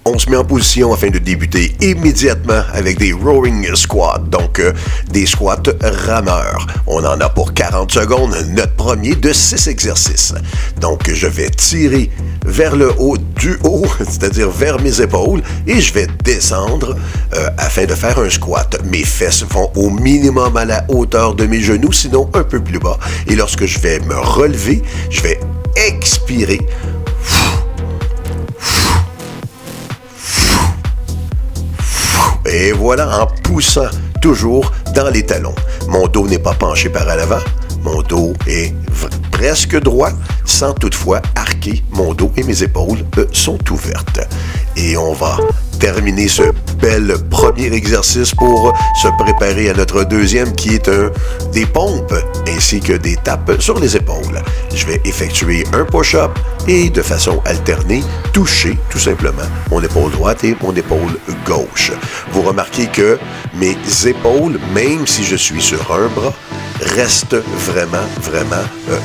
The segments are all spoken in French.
On se met en position afin de débuter immédiatement avec des rowing squats, donc des squats rameurs. On en a pour 40 secondes, notre premier de 6 exercices. Donc, je vais tirer vers le haut du haut, c'est-à-dire vers mes épaules, et je vais descendre afin de faire un squat. Mes fesses vont au minimum à la hauteur de mes genoux, sinon un peu plus bas. Et lorsque je vais me relever, je vais expirer. Et voilà, en poussant toujours dans les talons. Mon dos n'est pas penché par à l'avant. Mon dos est presque droit, sans toutefois arquer mon dos et mes épaules sont ouvertes. Et on va terminer ce bel premier exercice pour se préparer à notre deuxième qui est des pompes ainsi que des tapes sur les épaules. Je vais effectuer un push-up et de façon alternée, toucher tout simplement mon épaule droite et mon épaule gauche. Vous remarquez que mes épaules, même si je suis sur un bras, restent vraiment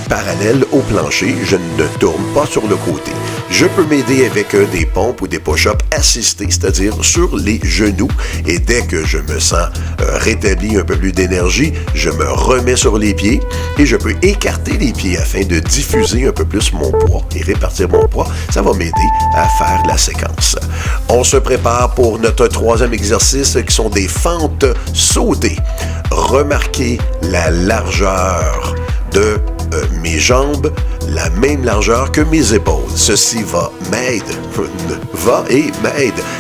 parallèles au plancher. Je ne tourne pas sur le côté. Je peux m'aider avec des pompes ou des push-ups assistés, c'est-à-dire sur les genoux. Et dès que je me sens rétabli un peu plus d'énergie, je me remets sur les pieds et je peux écarter les pieds afin de diffuser un peu plus mon poids et répartir mon poids. Ça va m'aider à faire la séquence. On se prépare pour notre troisième exercice qui sont des fentes sautées. Remarquez la largeur de mes jambes, la même largeur que mes épaules. Ceci m'aide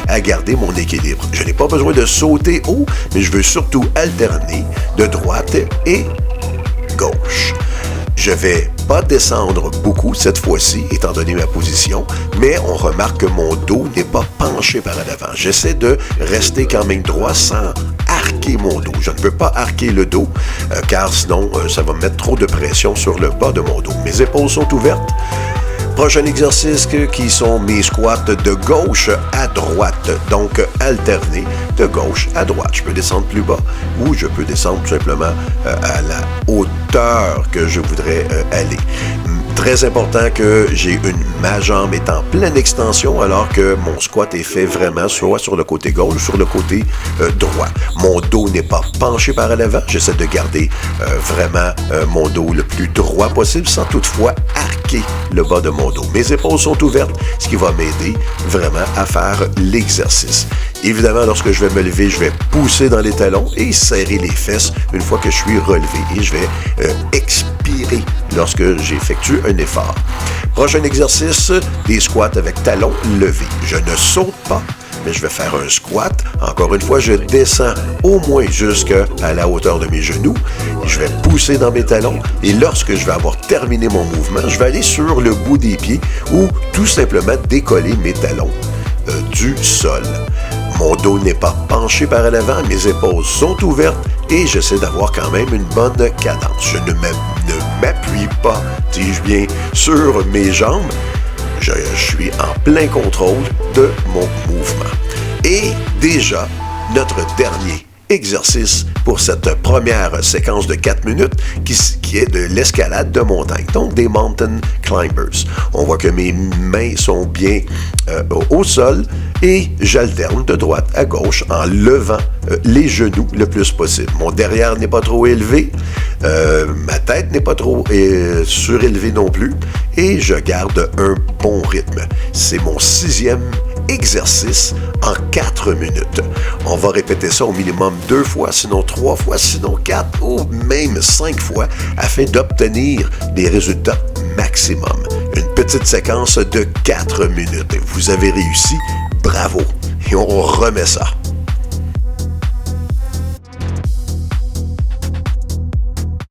à garder mon équilibre. Je n'ai pas besoin de sauter haut, mais je veux surtout alterner de droite et gauche. Je vais pas descendre beaucoup cette fois-ci, étant donné ma position, mais on remarque que mon dos n'est pas penché par l'avant. J'essaie de rester quand même droit sans arquer mon dos. Je ne veux pas arquer le dos, car sinon, ça va mettre trop de pression sur le bas de mon dos. Mes épaules sont ouvertes. Prochain exercice qui sont mes squats de gauche à droite, donc alterner de gauche à droite. Je peux descendre plus bas ou je peux descendre tout simplement à la hauteur que je voudrais aller. Très important que ma jambe est en pleine extension alors que mon squat est fait vraiment soit sur le côté gauche ou sur le côté droit. Mon dos n'est pas penché par l'avant. J'essaie de garder vraiment mon dos le plus droit possible sans toutefois arquer le bas de mon dos. Mes épaules sont ouvertes, ce qui va m'aider vraiment à faire l'exercice. Évidemment, lorsque je vais me lever, je vais pousser dans les talons et serrer les fesses une fois que je suis relevé. Et je vais expirer lorsque j'effectue un effort. Prochain exercice, des squats avec talons levés. Je ne saute pas, mais je vais faire un squat. Encore une fois, je descends au moins jusqu'à la hauteur de mes genoux. Je vais pousser dans mes talons et lorsque je vais avoir terminé mon mouvement, je vais aller sur le bout des pieds ou tout simplement décoller mes talons du sol. Mon dos n'est pas penché par l'avant, mes épaules sont ouvertes et j'essaie d'avoir quand même une bonne cadence. Je ne m'appuie pas, dis-je bien, sur mes jambes. Je suis en plein contrôle de mon mouvement. Et déjà, notre dernier exercice pour cette première séquence de 4 minutes qui est de l'escalade de montagne, donc des mountain climbers. On voit que mes mains sont bien au sol et j'alterne de droite à gauche en levant les genoux le plus possible. Mon derrière n'est pas trop élevé, ma tête n'est pas trop surélevée non plus et je garde un bon rythme. C'est mon 6e exercice en 4 minutes. On va répéter ça au minimum 2 fois, sinon 3 fois, sinon 4 ou même 5 fois afin d'obtenir des résultats maximum. Une petite séquence de 4 minutes. Vous avez réussi. Bravo. Et on remet ça.